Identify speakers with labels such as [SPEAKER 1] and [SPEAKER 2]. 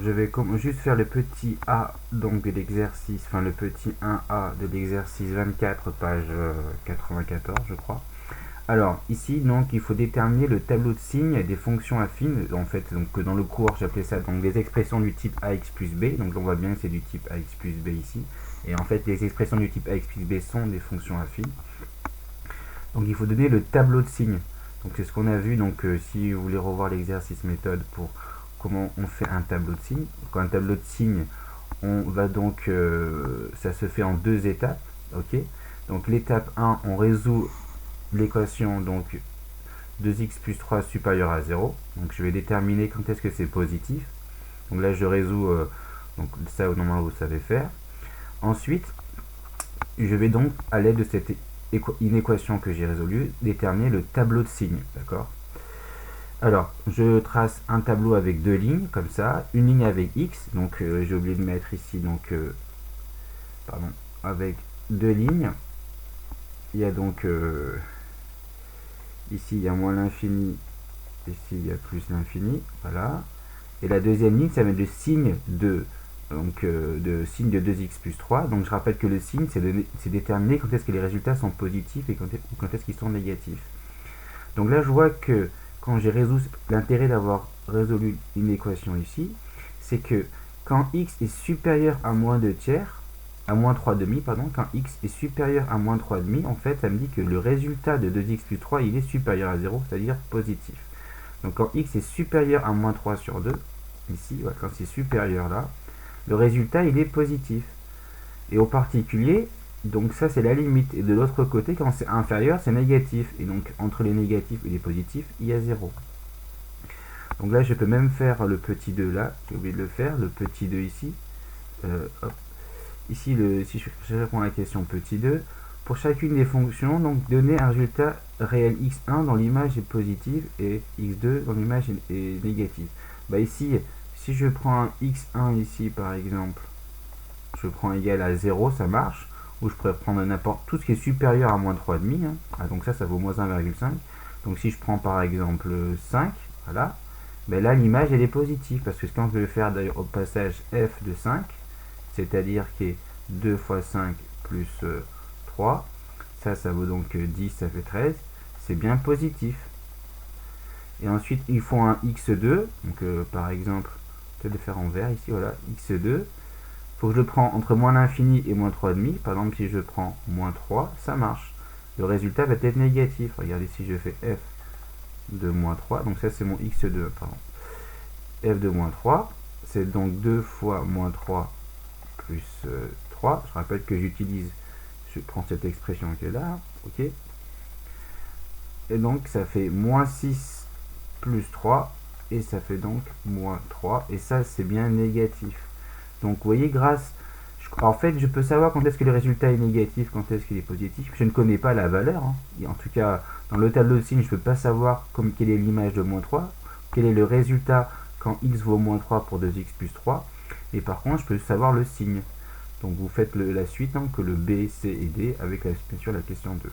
[SPEAKER 1] je vais juste faire le petit A donc de l'exercice, enfin le petit 1A de l'exercice 24, page 94 je crois. Alors ici donc il faut déterminer le tableau de signes des fonctions affines. En fait donc dans le cours j'appelais ça donc des expressions du type ax plus b, donc on voit bien que c'est du type ax plus b ici, et en fait les expressions du type ax plus b sont des fonctions affines. Donc il faut donner le tableau de signes. Donc c'est ce qu'on a vu. Donc si vous voulez revoir l'exercice méthode pour comment on fait un tableau de signes. Donc un tableau de signes, on va donc ça se fait en deux étapes. Ok. Donc l'étape 1, on résout l'équation donc 2x plus 3 supérieur à 0. Donc je vais déterminer quand est-ce que c'est positif. Donc là je résous donc ça normalement vous savez faire. Ensuite, je vais donc à l'aide de cette une équation que j'ai résolue, déterminer le tableau de signes, d'accord. Alors, je trace un tableau avec deux lignes, comme ça, une ligne avec x, donc j'ai oublié de mettre ici, donc, pardon, avec deux lignes, il y a donc, ici il y a moins l'infini, ici il y a plus l'infini, voilà, et la deuxième ligne, ça met le signe de, donc, de signe de 2x plus 3, donc je rappelle que le signe, c'est déterminer quand est-ce que les résultats sont positifs et quand est-ce qu'ils sont négatifs. Donc là, je vois que quand j'ai résolu, l'intérêt d'avoir résolu une équation ici, c'est que quand x est supérieur à moins 2 tiers, à moins 3 demi, pardon, quand x est supérieur à moins 3 demi, en fait, ça me dit que le résultat de 2x plus 3, il est supérieur à 0, c'est-à-dire positif. Donc quand x est supérieur à moins 3 sur 2, ici, voilà, quand c'est supérieur là, le résultat, il est positif. Et au particulier, donc ça c'est la limite. Et de l'autre côté, quand c'est inférieur, c'est négatif. Et donc entre les négatifs et les positifs, il y a 0. Donc là, je peux même faire le petit 2 là. J'ai oublié de le faire. Le petit 2 ici. Hop. Ici, si je réponds à la question petit 2, pour chacune des fonctions, donc donner un résultat réel x1 dont l'image est positive et x2 dont l'image est négative. Bah ici, si je prends un x1 ici par exemple, je prends égal à 0, ça marche. Ou je pourrais prendre n'importe tout ce qui est supérieur à moins 3,5. Hein. Ah, donc ça vaut moins 1,5. Donc si je prends par exemple 5, voilà, ben là l'image elle est positive. Parce que quand je vais faire d'ailleurs au passage f de 5, c'est-à-dire qui est 2 fois 5 plus 3, ça vaut donc 10, ça fait 13, c'est bien positif. Et ensuite il faut un x2, donc par exemple, peut-être le faire en vert ici, voilà, x2. Faut que je le prends entre moins l'infini et moins 3,5. Par exemple, si je prends moins 3, ça marche. Le résultat va être négatif. Regardez si je fais f de moins 3. Donc ça, c'est mon x2. Pardon. F de moins 3, c'est donc 2 fois moins 3 plus 3. Je rappelle que je prends cette expression qui est là. Ok. Et donc, ça fait moins 6 plus 3. Et ça fait donc moins 3. Et ça, c'est bien négatif. Donc vous voyez, en fait, je peux savoir quand est-ce que le résultat est négatif, quand est-ce qu'il est positif. Je ne connais pas la valeur. Hein. Et en tout cas, dans le tableau de signes, je ne peux pas savoir quelle est l'image de moins 3, quel est le résultat quand x vaut moins 3 pour 2x plus 3. Et par contre, je peux savoir le signe. Donc vous faites la suite, hein, que le B, C et D, avec bien sûr la question 2.